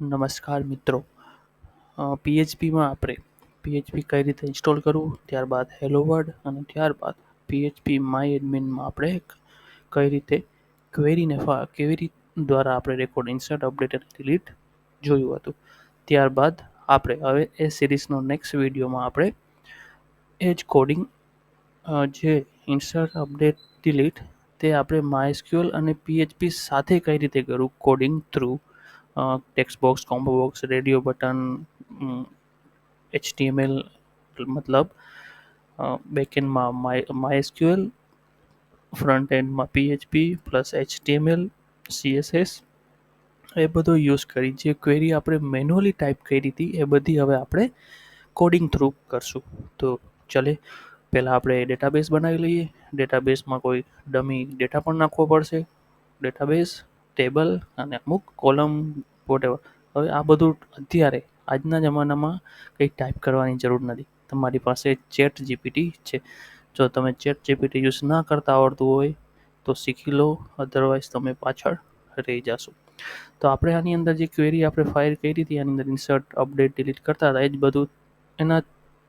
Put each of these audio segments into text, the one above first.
નમસ્કાર મિત્રો. પીએચપીમાં આપણે પીએચપી કઈ રીતે ઇન્સ્ટોલ કરવું, ત્યારબાદ હેલો વર્લ્ડ અને ત્યારબાદ પીએચપી માય એડમિનમાં આપણે કઈ રીતે ક્વેરીને કેવી રીત દ્વારા આપણે રેકોર્ડ ઇન્સર્ટ અપડેટ અને ડિલીટ જોયું હતું. ત્યારબાદ આપણે હવે એ સિરીઝનો નેક્સ્ટ વિડીયોમાં આપણે એ જ કોડિંગ જે ઇન્સર્ટ અપડેટ ડિલીટ તે આપણે MySQL અને પીએચપી સાથે કઈ રીતે કરવું coding through text box, combo box, radio button, HTML મતલબ બેકએન્ડમાં MySQL, ફ્રન્ટ એન્ડમાં પીએચપી પ્લસ HTML, CSS એ બધો યુઝ કરી જે ક્વેરી આપણે મેન્યુઅલી ટાઈપ કરી હતી એ બધી હવે આપણે કોડિંગ થ્રુ કરશું. તો ચલે પહેલાં આપણે ડેટાબેઝ બનાવી લઈએ. ડેટાબેઝમાં કોઈ ડમી ડેટા પણ નાખવો પડશે, ડેટાબેઝ, ટેબલ અને અમુક કોલમ વોટેવર. હવે આ બધું અત્યારે આજના જમાનામાં કંઈ ટાઈપ કરવાની જરૂર નથી. તમારી પાસે ચેટ જીપીટી છે. જો તમે ચેટ જીપીટી યુઝ ના કરતા આવડતું હોય તો શીખી લો, અધરવાઇઝ તમે પાછળ રહી જશો. તો આપણે આની અંદર જે ક્વેરી આપણે ફાયર કરી હતી આની અંદર ઇન્સર્ટ અપડેટ ડિલીટ કરતા હતા એ જ બધું એના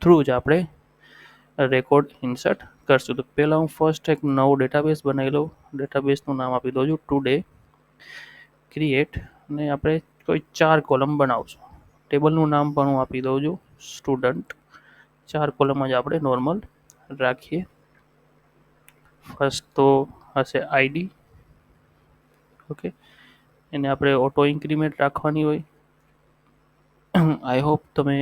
થ્રુ જ આપણે રેકોર્ડ ઇન્સર્ટ કરશું. તો પહેલાં હું ફર્સ્ટ એક નવો ડેટાબેઝ બનાવી લઉં. ડેટાબેઝનું નામ આપી દઉં છું ટુડે ક્રિએટ અને આપણે કોઈ 4 કોલમ બનાવશું. ટેબલનું નામ પણ હું આપી દઉં છું સ્ટુડન્ટ. 4 કોલમ જ આપણે નોર્મલ રાખીએ. ફર્સ્ટ તો હશે આઈડી. ઓકે, એને આપણે ઓટો ઇન્ક્રીમેન્ટ રાખવાની હોય. આઈ હોપ તમે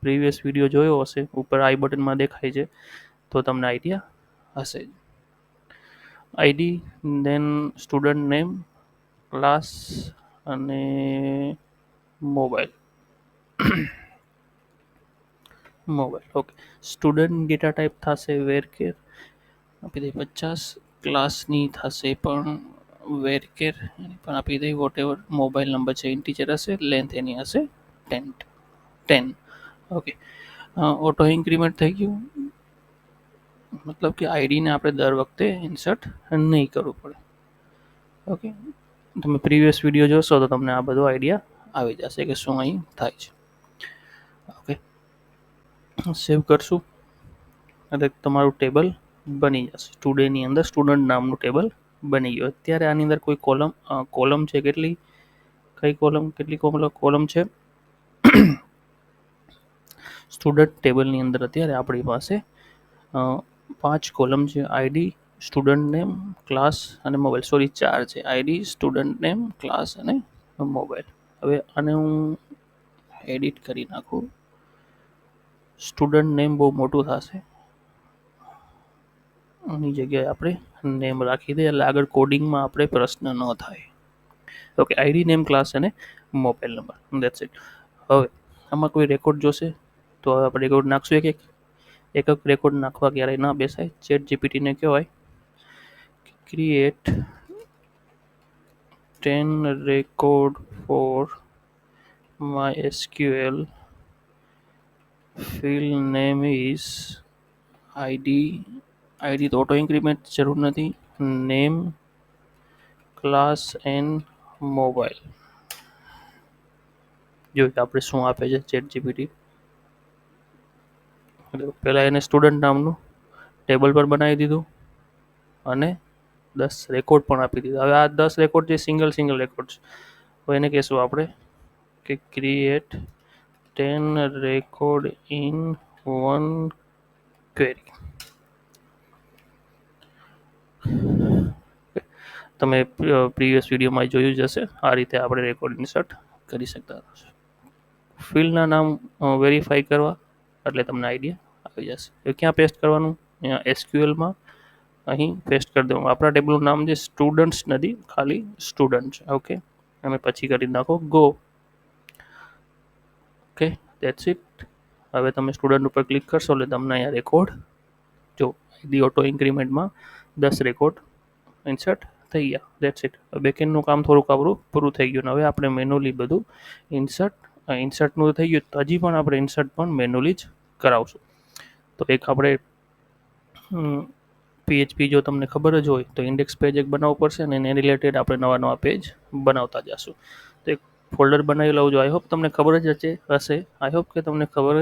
પ્રીવિયસ વિડીયો જોયો હશે, ઉપર આઈ બટનમાં દેખાય છે તો તમને આઈડિયા હશે. આઈડી, દેન સ્ટુડન્ટ નેમ, ક્લાસ અને mobile. Okay. Student data type થશે વેરકેર આપી દઈએ 50. ક્લાસની થશે પણ વેરકેર પણ આપી દઈએ વોટેવર. મોબાઈલ નંબર છે ઇન્ટીજર હશે, લેન્થ એની હશે 10. ઓકે, ઓટો ઇન્ક્રીમેન્ટ થઈ ગયું, મતલબ કે આઈડીને આપણે દર વખતે ઇન્સર્ટ નહીં કરવું પડે. ઓકે, તમે પ્રીવિયસ વિડીયો જોશો તો તમને આ બધો આઈડિયા આવી જશે કે શું અહીં થાય છે. ઓકે, સેવ કરશું એટલે તમારું ટેબલ બની જશે. ટુડેની અંદર સ્ટુડન્ટ નામનું ટેબલ બની ગયું. અત્યારે આની અંદર કોઈ કોલમ છે કેટલી કોલમ છે સ્ટુડન્ટ ટેબલની અંદર અત્યારે આપણી પાસે 5 કોલમ છે. આઈડી, સ્ટુડન્ટ નેમ, ક્લાસ અને મોબાઈલ. સોરી 4 છે. આઈડી, સ્ટુડન્ટ નેમ, ક્લાસ અને મોબાઈલ. હવે આને હું એડિટ કરી નાખું. સ્ટુડન્ટ નેમ બહુ મોટું થશે, આની જગ્યાએ આપણે નેમ રાખી દઈએ એટલે આગળ કોડિંગમાં આપણે પ્રશ્ન ન થાય. ઓકે, આઈડી, નેમ, ક્લાસ અને મોબાઈલ નંબર, દેટ્સ ઇટ. હવે આમાં કોઈ રેકોર્ડ જોશે તો હવે આપણે રેકોર્ડ નાખશું. એક રેકોર્ડ નાખવા ક્યારેય ના બેસાય. ચેટ જીપીટીને કહેવાય create 10 record for MySQL. field name is id તો ઓટો ઇન્ક્રીમેન્ટ જરૂર નથી. Name, class and mobile. જોઈએ આપણે શું આપે છે ચેટ જીપીટી. પહેલાં એને સ્ટુડન્ટ નામનું ટેબલ પર બનાવી દીધું અને 10 રેકોર્ડ પણ આપી દીધા. હવે આ 10 રેકોર્ડ જે સિંગલ રેકોર્ડ છે, તો એને કહેશું આપણે કે ક્રિએટ 10 રેકોર્ડ ઇન 1 ક્વેરી. તમે પ્રીવિયસ વિડીયોમાં જોયું જ હશે આ રીતે આપણે રેકોર્ડ ઇન્સર્ટ કરી શકતા હશો. ફિલ્ડના નામ વેરીફાઈ કરવા એટલે તમને આઈડિયા આવી જશે. એ ક્યાં પેસ્ટ કરવાનું? અહીંયા એસક્યુએલમાં અહીં પેસ્ટ કરી દેવાનું. આપણા ટેબલનું નામ જે સ્ટુડન્ટ્સ નથી, ખાલી સ્ટુડન્ટ છે. ઓકે, અને પછી કરી નાખો ગો. Okay, that's it. હવે તમે સ્ટુડન્ટ ઉપર ક્લિક કરશો એટલે તમને અહીંયા રેકોર્ડ જો દી ઓટો ઇન્ક્રીમેન્ટમાં 10 રેકોર્ડ ઇન્સર્ટ થઈ ગયા. That's it. બેકએન્ડનું કામ થોડુંક આપણું પૂરું થઈ ગયું. હવે આપણે મેન્યુઅલી બધું ઇન્સર્ટનું થઈ ગયું, તો હજી પણ આપણે ઇન્સર્ટ પણ મેન્યુઅલી જ કરાવશું. તો એક આપણે પીએચપી જો તમને ખબર જ હોય તો ઇન્ડેક્સ પેજ એક બનાવવું પડશે અને એને રિલેટેડ આપણે નવા પેજ બનાવતા જશું. તો એક ફોલ્ડર બનાવી લઉં છું. આઈ હોપ તમને ખબર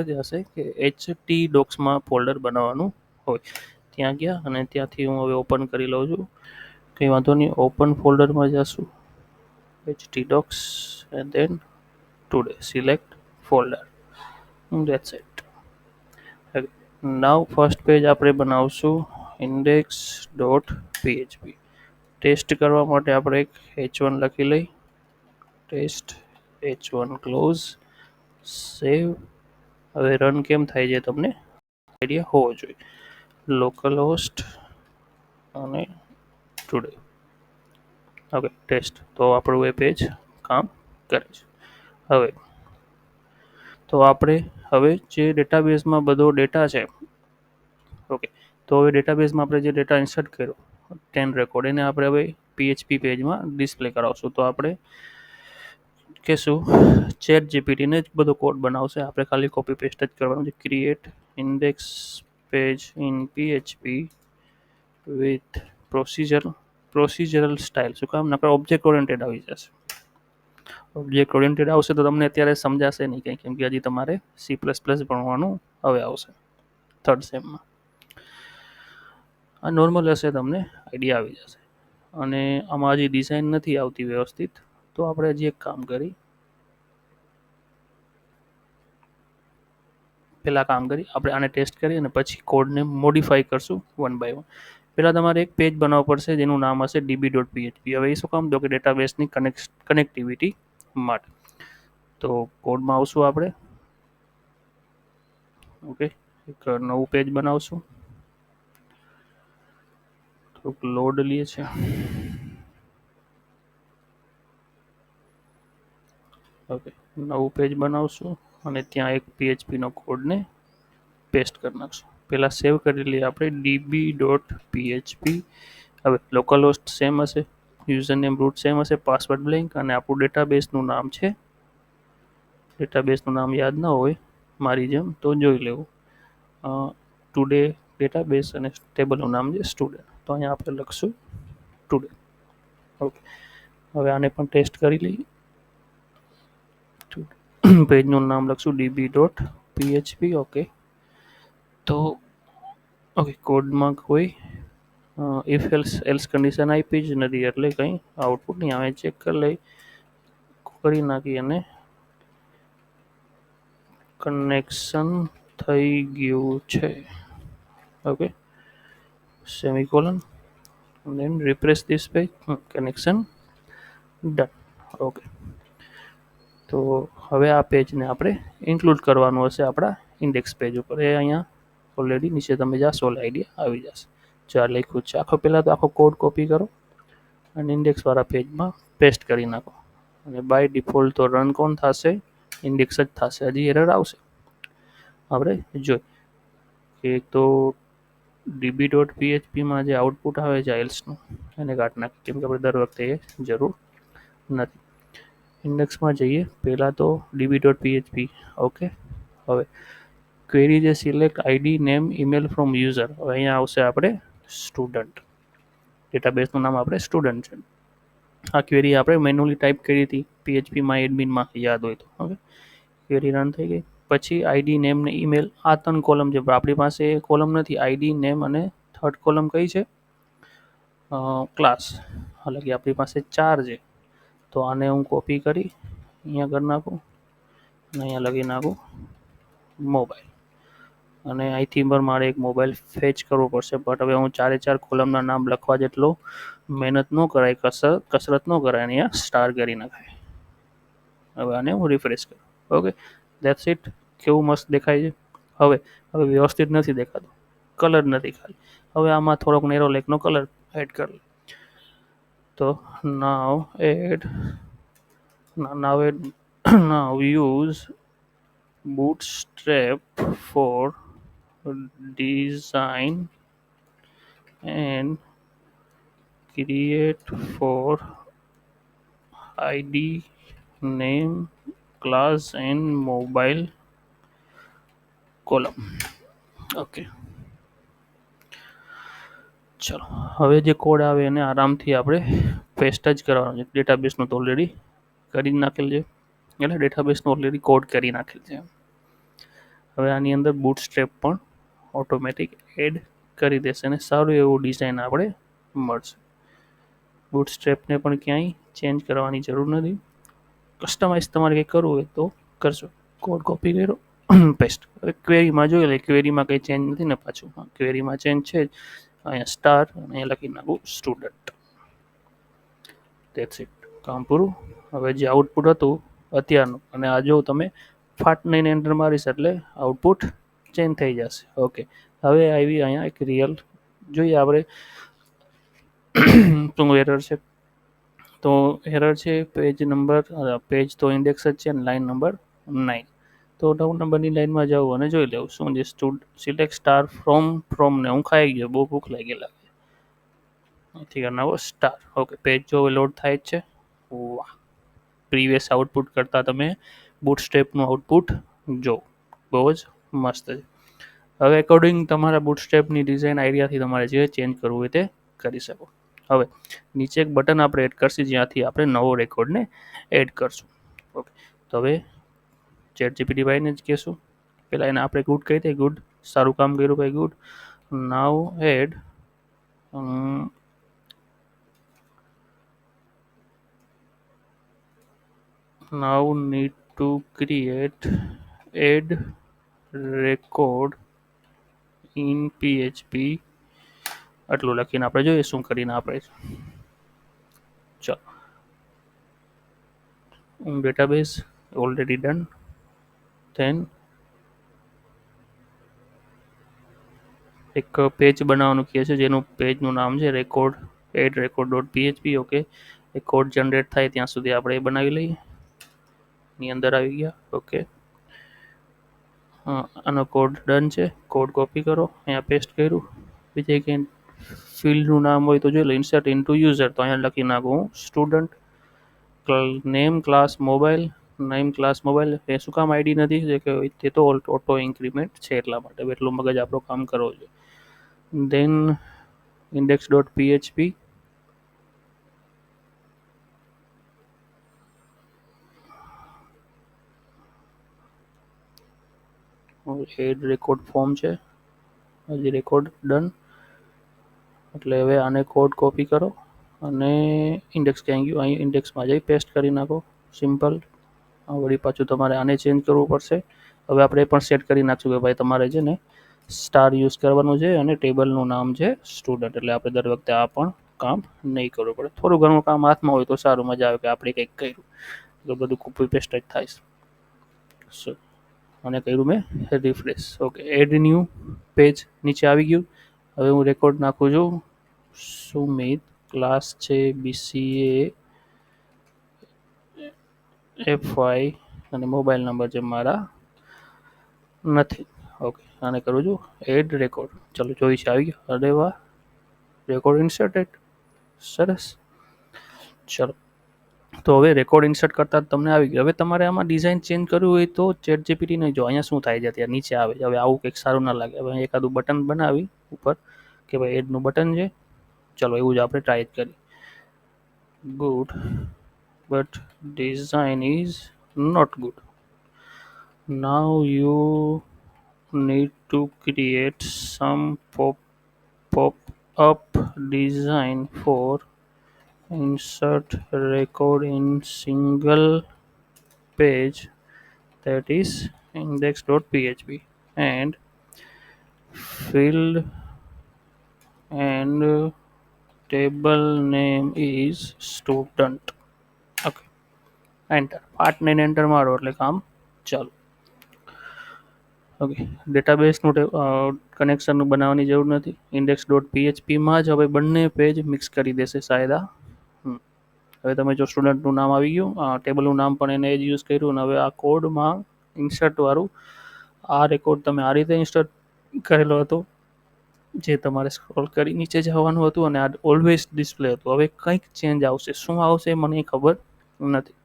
જ હશે કે HT docsમાં ફોલ્ડર બનાવવાનું હોય. ત્યાં ગયા અને ત્યાંથી હું હવે ઓપન કરી લઉં છું. કંઈ વાંધો નહીં, ઓપન ફોલ્ડરમાં જશું, HT docs and then today select folder. That's it. Okay. Now first page આપણે બનાવશું index.php. ટેસ્ટ કરવા માટે આપણે એક h1 લખી લઈ, ટેસ્ટ h1 ક્લોઝ, સેવ. હવે રન કેમ થાય છે તમને આઈડિયા હોવો જોઈએ. લોકલ હોસ્ટ અને ટુડે. Okay, test. તો આપણું એ પેજ કામ કરે છે. હવે જે ડેટાબેઝમાં બધો ડેટા છે, ઓકે, તો હવે ડેટાબેઝમાં આપણે જે ડેટા ઇન્સર્ટ કર્યો 10 રેકોર્ડ, એને આપણે હવે PHP પેજમાં ડિસ્પ્લે કરાવશું. તો આપણે કહેશું ચેટ જીપીટીને જ બધો કોડ બનાવશે, આપણે ખાલી કોપી પેસ્ટ જ કરવાનું છે. Create index page in PHP with procedural style. શું કામ? નકર ઓબ્જેક્ટ ઓરિએન્ટેડ આવી જશે. ઓબ્જેક્ટ ઓરિએન્ટેડ આવશે તો તમને અત્યારે સમજાશે નહીં કંઈ, કેમ કે હજી તમારે C++ ભણવાનું હવે આવશે 3rd સેમમાં. આ નોર્મલ હશે, તમને આઈડિયા આવી જશે. અને આમાં હજી ડિઝાઇન નથી આવતી વ્યવસ્થિત, તો આપણે હજી એક કામ કરી આપણે આને ટેસ્ટ કરી અને પછી કોડને મોડિફાઈ કરશું 1 by 1. પહેલાં તમારે એક પેજ બનાવવું પડશે જેનું નામ હશે db.php. હવે એ શું કામ? તો કે ડેટાબેઝની કનેક્ટિવિટી માટે. તો કોડમાં આવશું આપણે. ઓકે, એક નવું પેજ બનાવશું. થોડુંક લોડ લે છે. ઓકે, નવું પેજ બનાવશું અને ત્યાં એક PHPનો કોડને પેસ્ટ કરી નાખશું. પહેલાં સેવ કરી લઈએ આપણે db.php. હવે લોકલ હોસ્ટ સેમ હશે, યુઝર નેમ રૂટ સેમ હશે, પાસવર્ડ બ્લેન્ક, અને આપણું ડેટાબેઝનું નામ છે, ડેટાબેઝનું નામ યાદ ન હોય મારી જેમ તો જોઈ લેવું, ટુડે ડેટાબેઝ, અને ટેબલનું નામ છે સ્ટુડન્ટ. તો અહીંયા આપણે લખશું ટુડે. ઓકે, હવે આને પણ ટેસ્ટ કરી લઈએ. પેજનું નામ લખશું db.php. ઓકે, તો ઓકે, કોડમાં કોઈ ઇફ એલ્સ કન્ડિશન આપી જ નથી, એટલે કંઈ આઉટપુટ નહીં આવે. ચેક કરી નાખી અને કનેક્શન થઈ ગયું છે. Okay, semicolon, then refresh this page, connection done. Okay, તો હવે આ પેજને આપણે ઇન્ક્લુડ કરવાનું હશે આપણા ઇન્ડેક્સ પેજ ઉપર. એ અહીંયા ઓલરેડી નીચે તમે જાશો એટલે આઈડિયા આવી જશે. ચાર લખ્યું છે. પહેલાં તો આખો કોડ કોપી કરો અને ઇન્ડેક્સવાળા પેજમાં પેસ્ટ કરી નાખો. અને બાય ડિફોલ્ટ તો રન કોણ થશે? ઇન્ડેક્સ જ થશે. હજી એરર આવશે, આપણે જોઈ કે એક તો db.phpમાં જે આઉટપુટ આવે છે એલ્સનું, એને કાઢી નાખીએ, કેમ કે આપણે દર વખતે એ જરૂર નથી. ઇન્ડેક્સમાં જઈએ, પહેલાં તો db.php. ઓકે, હવે ક્વેરી જે select ID name email from user. હવે અહીંયા આવશે આપણે સ્ટુડન્ટ, ડેટાબેઝનું નામ આપણે સ્ટુડન્ટ છે. આ ક્વેરી આપણે મેન્યુઅલી ટાઈપ કરી હતી PHP MyAdminમાં, યાદ હોય તો. ઓકે, ક્વેરી રન થઈ ગઈ. પછી આઈડી નેમ ને ઈમેલ, આ 3 કોલમ છે. આપણી પાસે કોલમ નથી, આઈડી નેમ અને થર્ડ કોલમ કઈ છે? ક્લાસ. હાલાકી આપણી પાસે 4 છે. તો આને હું કોપી કરી અહીંયા કરી નાખું અને અહીંયા લખી નાખું મોબાઈલ. અને અહીંથી મારે એક મોબાઈલ ફેચ કરવો પડશે, બટ હવે હું 4 કોલમના નામ લખવા જેટલો મહેનત ન કરાય, કસરત ન કરાય, અહીંયા સ્ટાર કરી નખાય. હવે આને હું રિફ્રેશ કરું. Okay, that's it. કેવું મસ્ત દેખાય છે. હવે વ્યવસ્થિત નથી દેખાતું, કલર નથી ખાલી. હવે આમાં થોડોક નેરો લેકનો કલર એડ કરી. તો now use bootstrap for design and create for id name class and mobile column. Okay, ચલો હવે જે કોડ આવે એને આરામથી આપણે પેસ્ટ જ કરવાનો છે. ડેટાબેઝનું તો ઓલરેડી કરી જ નાખેલ છે. એટલે ડેટાબેઝનો ઓલરેડી કોડ કરી નાખેલ છે. હવે આની અંદર બૂટસ્ટ્રેપ પણ ઓટોમેટિક એડ કરી દેશે અને સારું એવું ડિઝાઇન આપણે મળશે. બૂટસ્ટ્રેપને પણ ક્યાંય ચેન્જ કરવાની જરૂર નથી. કસ્ટમાઇઝ તમારે કંઈ કરવું હોય તો કરશો. કોડ કોપી કર્યો, પેસ્ટ. હવે ક્વેરીમાં જોઈ લે, ક્વેરીમાં કંઈ ચેન્જ નથી ને પાછું. ક્વેરીમાં ચેન્જ છે જ. અહીંયા સ્ટાર અને અહીંયા લખી નાખું સ્ટુડન્ટ. ધેટ્સ ઇટ, કામ પૂરું. હવે જે આઉટપુટ હતું અત્યારનું અને આ જો તમે ફાટ નહીં એન્ટર મારીશ એટલે આઉટપુટ ચેન્જ થઈ જશે. ઓકે, હવે આવી અહીંયા એક રિયલ જોઈએ આપણે શું એરર છે. તો એરર છે પેજ નંબર, પેજ તો ઇન્ડેક્સ જ છે અને લાઇન નંબર 9. તો 9 નંબરની લાઇનમાં જાઉં અને જોઈ લેવું શું જે સિલેક્ટ સ્ટાર ફ્રોમને હું ખાઈ ગયો, બહુ ભૂખ લાગી લાગે. અહીંથી કરી નાખો સ્ટાર. ઓકે, પેજ જો લોડ થાય જ છે. વાહ, પ્રીવિયસ આઉટપુટ કરતાં તમે બૂટસ્ટ્રેપનું આઉટપુટ જો, બહુ જ મસ્ત છે. હવે એકોર્ડિંગ તમારા બૂટસ્ટ્રેપની ડિઝાઇન આઈડિયાથી તમારે જે ચેન્જ કરવું હોય તે કરી શકો. હવે નીચે એક બટન આપણે એડ કરશું જ્યાંથી આપણે નવો રેકોર્ડને એડ કરશું. ઓકે, તો હવે ChatGPT ભાઈને જ કહેશું. પહેલાં એને આપણે ગુડ કહી દઈએ. ગુડ, સારું કામ કર્યું ભાઈ, good. Now add now need to create add record in PHP. આટલું લખીને આપણે જોઈએ શું કરીને આપણે. ચાલો, ડેટાબેઝ ઓલરેડી ડન. ધેન એક પેજ બનાવવાનું કહે છે જેનું પેજનું નામ છે record add record dot PHP. Okay, એ કોડ જનરેટ થાય ત્યાં સુધી આપણે એ બનાવી લઈએ. ની અંદર આવી ગયા. ઓકે, આનો કોડ ડન છે. કોડ કોપી કરો, અહીંયા પેસ્ટ કર્યું. બીજે કંઈ ફિલ્ડનું નામ હોય તો જોઈ લો, ઇન્સર્ટ ઇન્ટુ યુઝર. તો અહીંયા લખી નાખું હું student. Name class mobile, name class mobile. એ શું કામ આઈડી નથી જે કે તે તો ઓટો ઇન્ક્રીમેન્ટ છે એટલા માટે. એટલું મગજ આપણો કામ કરવો જોઈએ. Then index dot PHP. Add record form છે, હજી રેકોર્ડ ડન. એટલે હવે આને કોડ કોપી કરો અને ઇન્ડેક્સ ક્યાં ગયું, અહીં ઇન્ડેક્સમાં જઈ પેસ્ટ કરી નાખો. સિમ્પલ. વળી પાછું તમારે આને ચેન્જ કરવું પડશે. હવે આપણે એ પણ સેટ કરી નાખશું કે ભાઈ તમારે છે ને સ્ટાર યુઝ કરવાનું છે અને ટેબલનું નામ છે સ્ટુડન્ટ. એટલે આપણે દર વખતે આ પણ કામ નહીં કરવું પડે. થોડું ઘણું કામ હાથમાં હોય તો સારું, મજા આવે કે આપણે કંઈક કર્યું. તો બધું કોપી પેસ્ટ જ થાય. સો અને કર્યું મેં refresh. Okay, add new page નીચે આવી ગયું. હવે હું રેકોર્ડ નાખું છું સુમિત, ક્લાસ છે BCA FY અને મોબાઈલ નંબર છે મારા નથી. ઓકે, આને કરું છું એડ રેકોર્ડ. ચલો જોઈ છે, આવી ગયો. અરે વાહ, રેકોર્ડ ઇન્સર્ટેડ. સરસ. ચલો, તો હવે રેકોર્ડ ઇન્સર્ટ કરતાં તમને આવી ગયું. હવે તમારે આમાં ડિઝાઇન ચેન્જ કરવું હોય તો ChatGPT નહીં. જો અહીંયા શું થાય છે અત્યારે નીચે આવે છે. હવે આવું કંઈક સારું ના લાગે. હવે એકાદું બટન બનાવી ઉપર કે ભાઈ એડનું બટન છે. ચલો એવું જ આપણે ટ્રાય જ કરી. Good but design is not good. Now you need to create some pop-up design for insert record in single page, that is index.php, and field and table name is student. Okay, enter. Part ને enter મારો એટલે કામ ચાલુ. Okay, ડેટાબેઝનું કનેક્શનનું બનાવવાની જરૂર નથી. Index dot પીએચપીમાં જ હવે બંને પેજ મિક્સ કરી દેશે સાયદા. હવે તમે જો સ્ટુડન્ટનું નામ આવી ગયું, ટેબલનું નામ પણ એને જ યુઝ કર્યું. અને હવે આ કોડમાં ઇન્સર્ટવાળું આ રેકોર્ડ તમે આ રીતે ઇન્સર્ટ કરેલો હતો જે તમારે સ્ક્રોલ કરી નીચે જવાનું હતું અને આ ઓલવેઝ ડિસ્પ્લે હતું. હવે કંઈક ચેન્જ આવશે. શું આવશે મને ખબર નથી.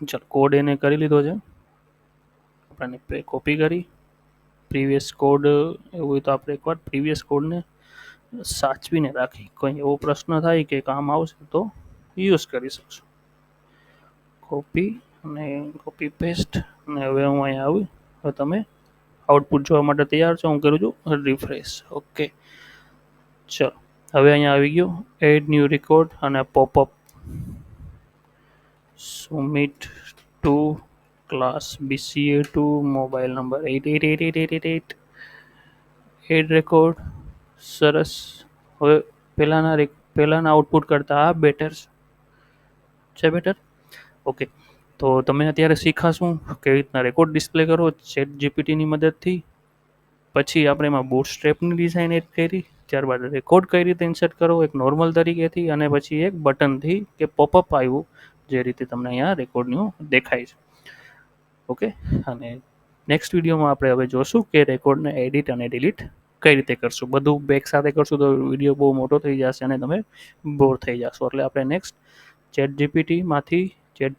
ચાલો, કોડ એને કરી લીધો છે. આપણે કોપી કરી પ્રીવિયસ કોડ એવું હોય તો આપણે એકવાર પ્રીવિયસ કોડને સાચવીને રાખી. કંઈ એવો પ્રશ્ન થાય કે કામ આવશે તો યુઝ કરી શકશું. કોપી અને કોપી પેસ્ટ, અને હવે હું અહીંયા આવું. હવે તમે આઉટપુટ જોવા માટે તૈયાર છો? હું કરું છું રિફ્રેશ. ઓકે, ચલો હવે અહીંયા આવી ગયું એડ ન્યૂ રેકોર્ડ અને popup Sumit to class BCA to mobile number 888888. Add record. સરસ. હવે પહેલાંના આઉટપુટ કરતાં આ બેટર છે. બેટર. ઓકે, તો તમે અત્યારે શીખાશું કેવી રીતના રેકોર્ડ ડિસ્પ્લે કરો ચેટ જીપીટીની મદદથી. પછી આપણે એમાં બૂટસ્ટ્રેપની ડિઝાઇન એડ કરી, ત્યારબાદ રેકોર્ડ કઈ રીતે ઇન્સર્ટ કરો એક નોર્મલ તરીકેથી, અને પછી એક બટનથી કે પોપઅપ આવ્યું જે રીતે તમને અહીંયા રેકોર્ડનું દેખાય છે. ઓકે, અને નેક્સ્ટ વિડીયોમાં આપણે હવે જોશું કે રેકોર્ડને એડિટ અને ડિલીટ કઈ રીતે કરશું. બધું બેક સાથે કરશું તો વિડીયો બહુ મોટો થઈ જશે અને તમે બોર થઈ જશો. એટલે આપણે નેક્સ્ટ ચેટ જીપીટીમાંથી ચેટ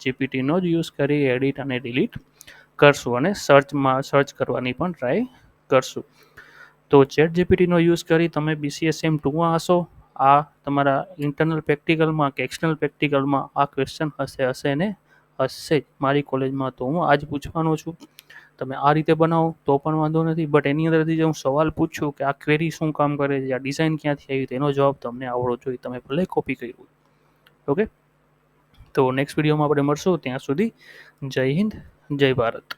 જીપીટીનો જ યુઝ કરી એડિટ અને ડિલીટ કરશું, અને સર્ચ કરવાની પણ ટ્રાય કરશું. તો ચેટ જીપીટીનો યુઝ કરી તમે BCA સેમ 2માં હશો. આ તમારા ઇન્ટરનલ પ્રેક્ટિકલમાં કે એક્સટર્નલ પ્રેક્ટિકલમાં આ ક્વેશ્ચન હશે ને હશે જ. મારી કોલેજમાં તો હું આજ પૂછવાનો છું. તમે આ રીતે બનાવો તો પણ વાંધો નથી, બટ એની અંદરથી જે હું સવાલ પૂછું કે આ ક્વેરી શું કામ કરે છે, આ ડિઝાઇન ક્યાંથી આવી, તેનો જવાબ તમને આવડવો જોઈએ, તમે ભલે કોપી કર્યું. ઓકે, તો નેક્સ્ટ વિડીયોમાં આપણે મળશું. ત્યાં સુધી જય હિન્દ, જય ભારત.